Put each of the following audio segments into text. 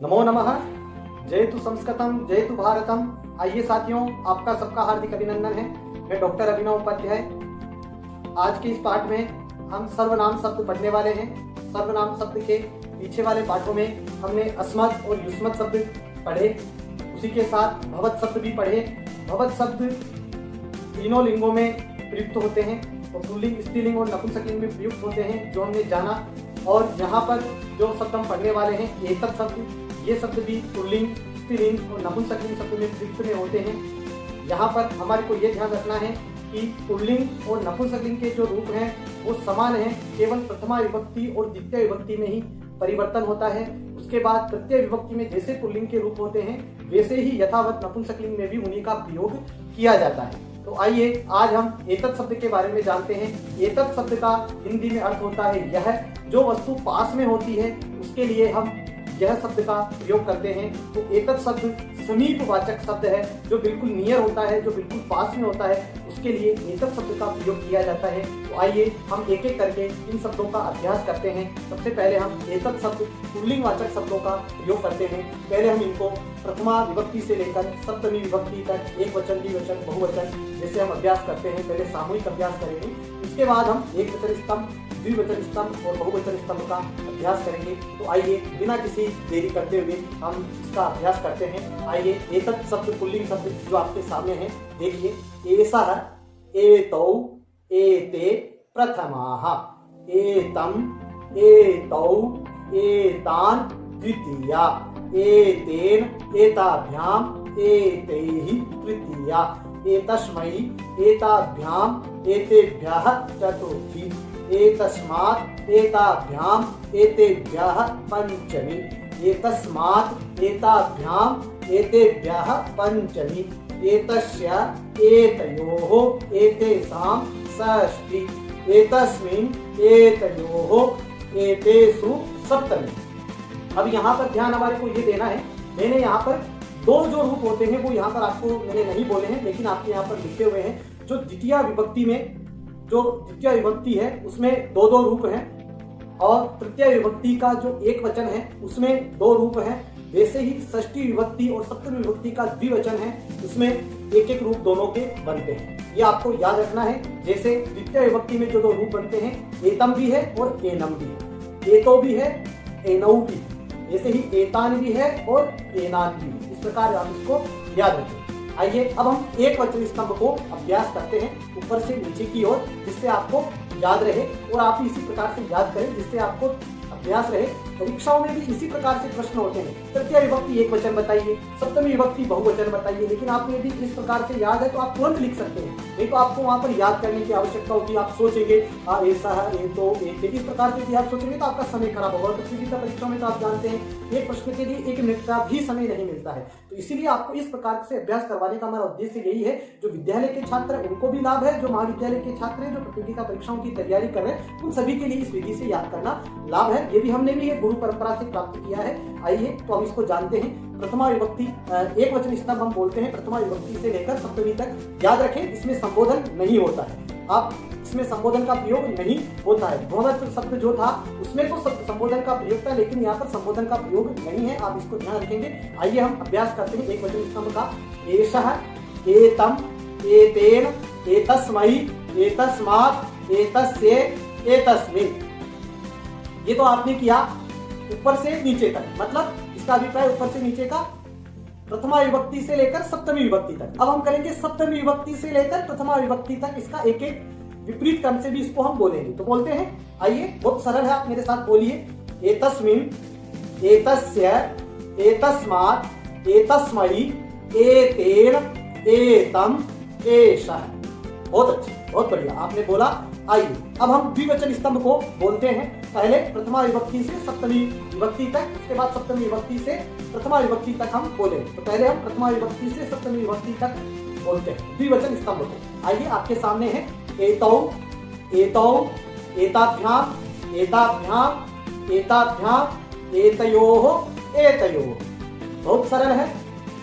नमो नमः। जयतु संस्कृतम जयतु भारतम। आइए साथियों, आपका सबका हार्दिक अभिनंदन है। मैं डॉक्टर अभिनव उपाध्याय। आज के इस पाठ में हम सर्वनाम शब्द पढ़ने वाले हैं। सर्वनाम शब्द के पीछे वाले पाठों में हमने अस्मत् और युष्मत् शब्द पढ़े, उसी के साथ भवत् शब्द भी पढ़े। भवत् शब्द तीनों लिंगों में प्रयुक्त होते हैं और पुल्लिंग, स्त्रीलिंग और नपुंसकलिंग में प्रयुक्त होते हैं, जो हमने जाना। और यहाँ पर जो शब्द हम पढ़ने वाले हैं एतत् शब्द, ये शब्द भी पुल्लिंग, स्त्रीलिंग और नपुंसकलिंग शब्द में प्रयुक्त में होते हैं। यहाँ पर हमारे को ये ध्यान रखना है कि पुल्लिंग और नपुंसकलिंग के जो रूप हैं वो समान हैं, केवल प्रथमा विभक्ति और द्वितीय विभक्ति में ही परिवर्तन होता है। उसके बाद तृतीय विभक्ति में जैसे पुल्लिंग के रूप होते हैं वैसे ही यथावत नपुंसकलिंग में भी उन्हीं का प्रयोग किया जाता है। तो आइए आज हम एतत् शब्द के बारे में जानते हैं। एतत् शब्द का हिंदी में अर्थ होता है यह। जो वस्तु पास में होती है उसके लिए हम यह शब्द का प्रयोग करते हैं। तो एतत् शब्द समीपवाचक शब्द है, जो बिल्कुल नियर होता है, जो बिल्कुल पास में होता है, उसके लिए एतत् शब्द का प्रयोग किया जाता है। तो आइए हम एक एक करके इन शब्दों का अभ्यास करते हैं। सबसे पहले हम एतत् शब्द पुल्लिंगवाचक शब्दों का प्रयोग करते हैं। पहले हम इनको प्रथमा विभक्ति से लेकर सप्तमी विभक्ति तक एक वचन, द्विवचन, बहुवचन जैसे हम अभ्यास करते हैं, पहले सामूहिक अभ्यास करेंगे। इसके बाद हम एक वचन स्तंभ, द्विवचन स्तंभ और बहुवचन स्तंभ का अभ्यास करेंगे। तो आइए बिना किसी देरी करते हुए हम इसका अभ्यास करते हैं। आइए एतत् शब्द पुल्लिंग शब्द जो आपके सामने है देखिए। एषः, एतौ, एते प्रथमाः, एतं, एतौ, एतान् द्वितीया, एतेन, एताभ्याम्, एतैः तृतीया, एतस्मै, एताभ्याम्, एतेभ्यः चतुर्थी, एतस्मात्, एताभ्याम्, एतेभ्यः पंचमी, एतस्मात्, एताभ्याम्, एतेभ्यः पंचमी, एतस्य, एतयोः, एतेषां षष्ठी, एतस्मिन्, एतयोः, एतेषु सप्तमी। अब यहाँ पर ध्यान हमारे को ये देना है, मैंने यहाँ पर दो जो रूप होते हैं वो यहाँ पर आपको मैंने नहीं बोले हैं, लेकिन आपके यहाँ पर लिखे हुए हैं। जो द्वितीय विभक्ति में, जो द्वितीय विभक्ति है उसमें दो दो रूप हैं, और तृतीय विभक्ति का जो एक वचन है उसमें दो रूप हैं। वैसे ही षष्ठी विभक्ति और सप्तमी विभक्ति का द्विवचन है, उसमें एक एक रूप दोनों के बनते हैं। ये आपको याद रखना है। जैसे द्वितीय विभक्ति में जो दो रूप बनते हैं, एतम भी है और एनम भी है, एतो भी है, एनौ भी है, जैसे ही एतान भी है और एनान भी है। इस प्रकार आप इसको याद रखें। आइए अब हम एक वचन स्तंभ को अभ्यास करते हैं ऊपर से नीचे की ओर, जिससे आपको याद रहे और आप इसी प्रकार से याद करें जिससे आपको अभ्यास रहे। परीक्षाओं में भी इसी प्रकार से प्रश्न होते हैं। तृतीय विभक्ति एक वचन बताइए, सप्तमी विभक्ति बहुवचन बताइए। लेकिन आपको यदि इस प्रकार से याद है तो आप तुरंत लिख सकते हैं, नहीं तो आपको वहां पर याद करने की आवश्यकता होती है। आप सोचेंगे ऐसा है, ये तो इस प्रकार से आप सोचेंगे तो आपका समय खराब होगा। प्रतियोगिता परीक्षाओं में तो आप जानते हैं एक प्रश्न के लिए एक मिनट का भी समय नहीं मिलता है। तो इसीलिए आपको इस प्रकार से अभ्यास करवाने का हमारा उद्देश्य यही है। जो विद्यालय के छात्र हैं उनको भी लाभ है, जो महाविद्यालय के छात्र हैं जो प्रतियोगिता परीक्षाओं की तैयारी कर रहे हैं उन सभी के लिए इस विधि से याद करना लाभ है। ये भी हमने भी गुरु परंपरा से प्राप्त किया है। आइए तो हम इसको जानते हैं। प्रथमा विभक्ति एक वचन स्तंभ हम बोलते हैं प्रथमा विभक्ति से लेकर सप्तमी तक। याद रखें इसमें संबोधन नहीं होता है, आप इसमें संबोधन का प्रयोग नहीं होता है। बहुवचन शब्द जो था उसमें तो संबोधन का प्रयोग था, लेकिन यहाँ पर संबोधन का प्रयोग नहीं है, आप इसको ध्यान रखेंगे। आइए हम अभ्यास करते हैं एक वचन स्तंभ का। एषः, एतम, एतेन, एतस्मै, एतस्मात्, एतस्य, एतस्मिन्। ये तो आपने किया ऊपर से नीचे तक, मतलब इसका अभिप्राय ऊपर से नीचे का प्रथमा विभक्ति से लेकर सप्तमी विभक्ति तक। अब हम करेंगे सप्तमी विभक्ति से लेकर प्रथमा विभक्ति तक, इसका एक एक विपरीत क्रम से भी इसको हम बोलेंगे। तो बोलते हैं, आइए बहुत सरल है, आप मेरे साथ बोलिए। एतस्मिन्, एतस्य, एतस्मात्, एतस्मै, एतेन, एतम, एषः। बहुत अच्छे, बहुत बढ़िया आपने बोला। आइए अब हम द्विवचन स्तंभ को बोलते हैं। पहले प्रथमा विभक्ति से सप्तमी विभक्ति तक, उसके बाद सप्तमी विभक्ति से प्रथमा विभक्ति तक हम बोले। तो पहले हम प्रथमा विभक्ति से सप्तमी विभक्ति तक बोलते हैं द्विवचन स्तंभ को। आइए आपके सामने है एतौ, एतौ, एताभ्याम, एताभ्याम, एताभ्याम, एतयोः, एतयोः। बहुत सरल है।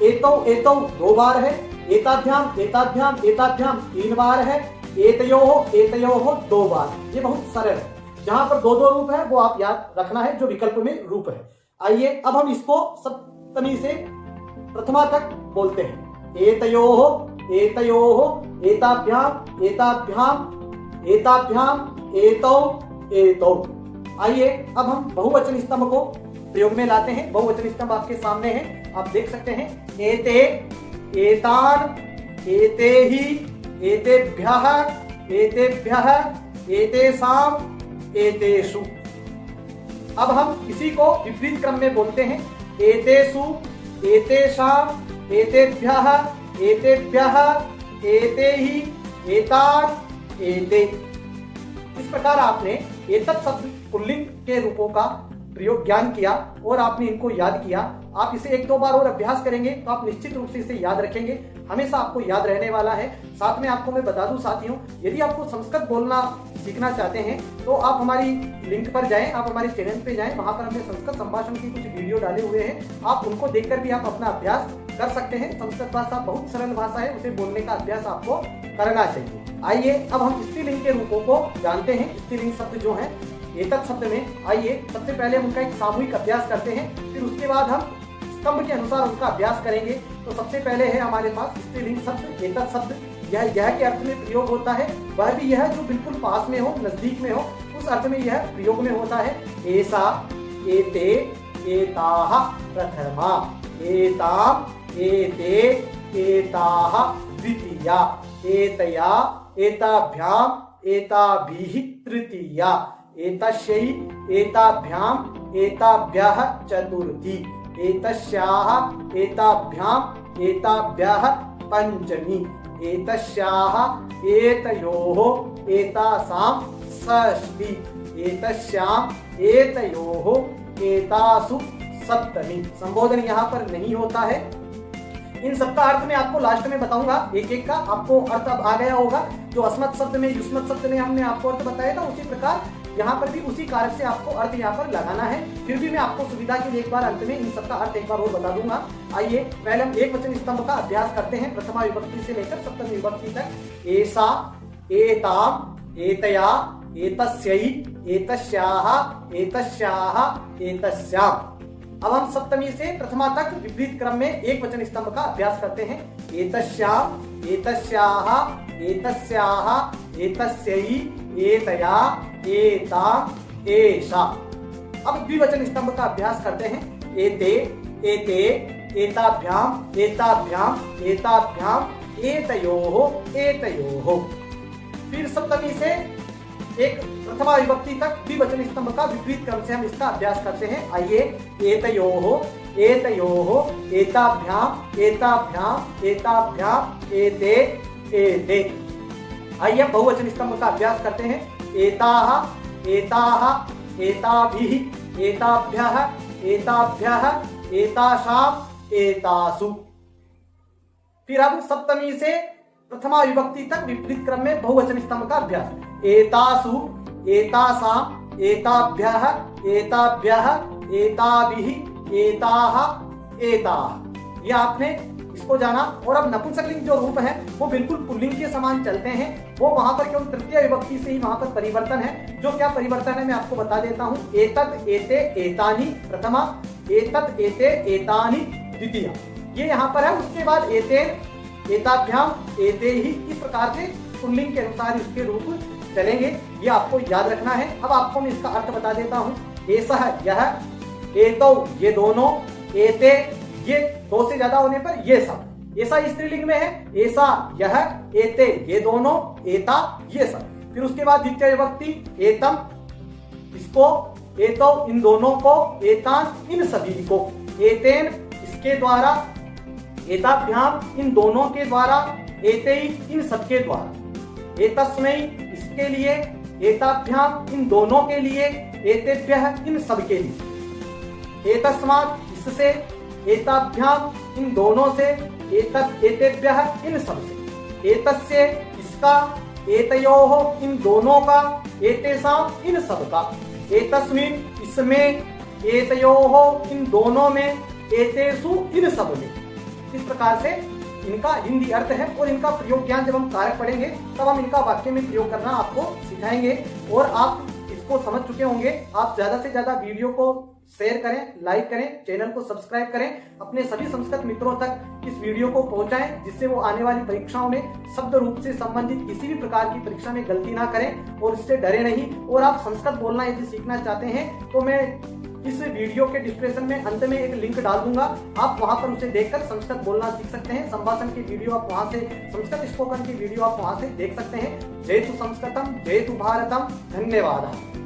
एतौ, एतौ दो बार है, एताभ्याम, एताभ्याम, एताभ्याम तीन बार है, एतयोः, एतयोः दो बार। ये बहुत सरल है। जहां पर दो दो रूप है वो आप याद रखना है, जो विकल्प में रूप है। आइए अब हम इसको सप्तमी से प्रथमा तक बोलते हैं। एतयोः एतयोः एताभ्याम एताभ्याम एताभ्याम एतौ एतौ। आइए अब हम बहुवचन स्तंभ को प्रयोग में लाते हैं। बहुवचन स्तंभ आपके सामने है, आप देख सकते हैं। एते एतान एतेहि एतेभ्यः एतेभ्यः एतेषाम् एतेषु। अब हम इसी को विपरीत क्रम में बोलते हैं। एतेषु एतेषाम् एतेभ्यः एतेभ्यः एतेहि एतान् एते। इस प्रकार आपने एतत् शब्द पुल्लिंग के रूपों का प्रयोग ज्ञान किया और आपने इनको याद किया। आप इसे एक दो बार और अभ्यास करेंगे तो आप निश्चित रूप से इसे याद रखेंगे, हमेशा आपको याद रहने वाला है। साथ में आपको मैं बता दूं साथियों, यदि आपको संस्कृत बोलना सीखना चाहते हैं तो आप हमारी लिंक पर जाएं, आप हमारे चैनल पे जाएं, वहां पर हमने संस्कृत संभाषण की कुछ वीडियो डाले हुए हैं। आप उनको देखकर भी आप अपना अभ्यास कर सकते हैं। संस्कृत भाषा बहुत सरल भाषा है, उसे बोलने का अभ्यास आपको करना चाहिए। आइए अब हम स्त्रीलिंग के रूपों को जानते हैं। स्त्रीलिंग शब्द जो है एतत् शब्द में, आइए सबसे पहले हम उनका एक सामूहिक अभ्यास करते हैं, फिर उसके बाद हम स्तंभ के अनुसार उनका अभ्यास करेंगे। तो सबसे पहले है हमारे पास स्त्रीलिंग शब्द एतत् शब्द। यह के अर्थ में प्रयोग होता है, वह भी यह जो बिल्कुल पास में हो, नजदीक में हो, उस अर्थ में यह प्रयोग में होता है। एसा एते एताः प्रथमा एताम् एते एताः द्वितीया एतया एताभ्याम् एताभिः तृतीया एतस्यै एताभ्याम् एताभ्यः चतुर्थी एतस्याः एताभ्याम् एताभ्यः पंचमी एतस्याः एतयोः एतासां षष्ठी एतस्याम् एतयोः एतासु सप्तमी। संबोधन यहाँ पर नहीं होता है। इन सबका अर्थ मैं आपको लास्ट में बताऊंगा, एक एक का आपको अर्थ अब आ गया होगा। जो अस्मत् शब्द में युष्मत् शब्द में हमने आपको अर्थ बताया था, उसी प्रकार यहाँ पर भी उसी कारक से आपको अर्थ यहाँ पर लगाना है। फिर भी मैं आपको सुविधा के लिए एक बार अंत में इन सबका अर्थ एक बार और बता दूंगा। आइए पहले हम एक वचन स्तंभ का अभ्यास करते हैं, प्रथमा विभक्ति से लेकर सप्तमी विभक्ति तक। एसा एताम एतया एतस्यै एतस्याः एतस्याः एतस्याम्। अब हम सप्तमी से प्रथमा तक विपरीत क्रम में एक वचन स्तंभ का अभ्यास करते हैं। एतस्याम् एतस्याः एतस्याः एतस्यै एतया एताम् एषा। अब द्विवचन स्तंभ का अभ्यास करते हैं। एते एते एताभ्याम् एताभ्याम् एताभ्याम् एतयोः एतयोः। फिर सप्तमी से एक प्रथमा विभक्ति तक द्विवचन स्तंभ का विपरीत क्रम से हम इसका अभ्यास करते हैं। आइए एतयोः एतयोः एताभ्याम् एताभ्याम् एताभ्याम् एते एते। आइए बहुवचन स्तंभ का अभ्यास करते हैं। एताः एताः एताभिः एताभ्यः एताभ्यः एतासाम् एतासु। फिर अब सप्तमी से प्रथमा विभक्ति तक विपरीत क्रम में बहुवचन स्तंभ का अभ्यास। एतासु एतासाम् एताभ्यः एताभ्यः एताभिः एताः एताः। यह आपने इसको जाना। और अब नपुंसकलिंग जो रूप है वो बिल्कुल पुल्लिंग के समान चलते हैं। वो वहां पर केवल तृतीय विभक्ति से ही वहां पर परिवर्तन है। जो क्या परिवर्तन है मैं आपको बता देता हूँ। एतत् एते एतानि प्रथमा एतत् एते एतानि द्वितीया, ये यहाँ पर है। उसके बाद एतेन एताभ्याम एते ही, इस प्रकार से पुल्लिंग के अनुसार इसके रूप चलेंगे। ये आपको याद रखना है। अब आपको मैं इसका अर्थ बता देता हूँ। एसह यह, एतौ ये दोनों, एते ये दो से ज्यादा होने पर ये सब। ऐसा स्त्रीलिंग में है। ऐसा यह, एते ये दोनों, एता ये सब। फिर उसके बाद द्वितीय विभक्ति एतम, इसको, एतो इन दोनों को, एतान इन सभी को, एतेन इसके द्वारा, एताभ्याम इन दोनों के द्वारा, एतेई इन सबके द्वारा, एतस्मै इसके लिए, एताभ्याम इन दोनों के लिए, एतेभ्यः इन सबके लिए, एतस्मात् इससे, एताभ्याम इन दोनों से, एतेभ्यः इन सबसे, एतस्य इसका, एतयोः इन दोनों का, एतेषाम् इन सबका, एतस्मिन् इसमें, एतयोः इन दोनों में, एतेषु इन सब में। इस प्रकार से इनका हिंदी अर्थ है। और इनका प्रयोग ज्ञान जब हम कारक पढ़ेंगे तब हम इनका वाक्य में प्रयोग करना आपको सिखाएंगे। और आप इसको समझ चुके होंगे। आप ज्यादा से ज्यादा वीडियो को शेयर करें, लाइक करें, चैनल को सब्सक्राइब करें, अपने सभी संस्कृत मित्रों तक इस वीडियो को पहुंचाएं, जिससे वो आने वाली परीक्षाओं में शब्द रूप से संबंधित किसी भी प्रकार की परीक्षा में गलती ना करें और इससे डरे नहीं। और आप संस्कृत बोलना यदि सीखना चाहते हैं तो मैं इस वीडियो के डिस्क्रिप्शन में अंत में एक लिंक डाल दूंगा, आप वहां पर उसे देखकर संस्कृत बोलना सीख सकते हैं। संभाषण की वीडियो आप वहां से, संस्कृत स्पोकन की वीडियो आप वहां से देख सकते हैं। जय तु संस्कृतम, जय तु भारतम। धन्यवाद।